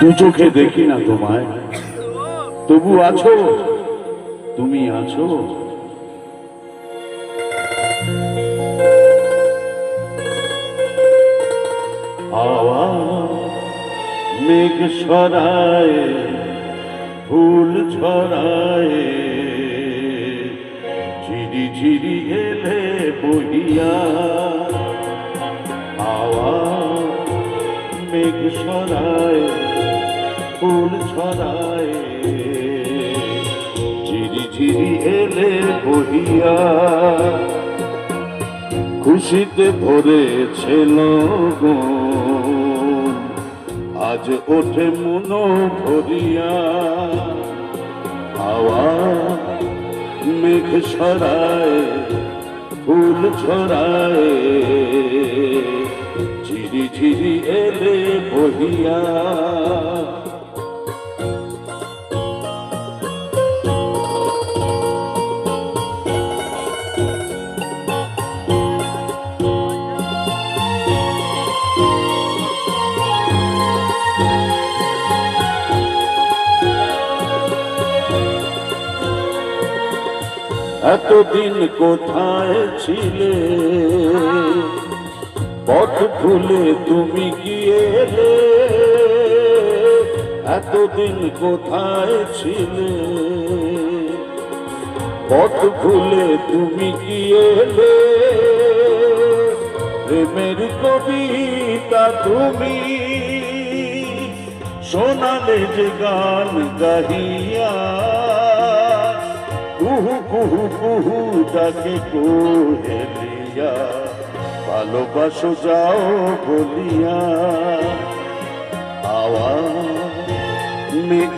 দু চোখে দেখি না তোমায়, তবু আছো, তুমি আছো। হাওয়া মেঘ সরায়, ফুল ছড়ায়, ঝিরি ঝিরি এলে বহিয়া। হাওয়া মেঘ সরায়, ফুল ছড়ায়, ঝিরি ঝিরি এলে বহিয়া। খুশিতে ভরেছে লগন, আজ ওঠে মন ভরিয়া। হাওয়া মেঘ ছড়ায়, ফুল ছড়ায়, ঝিরি ঝিরি এলে বহিয়া। এতদিন কোথায় ছিলে, পথ ভুলে তুমি গিয়েলে। এতদিন কোথায় ছিলে, পথ ভুলে তুমি গিয়েলে। প্রেমের কবিতা তুমি শোনালে যে গান গাহিয়া। কুহু কুহু কুহু ডাকে কোহেলিয়া, ভালোবাসো যাও বলিয়া। হাওয়া মেঘ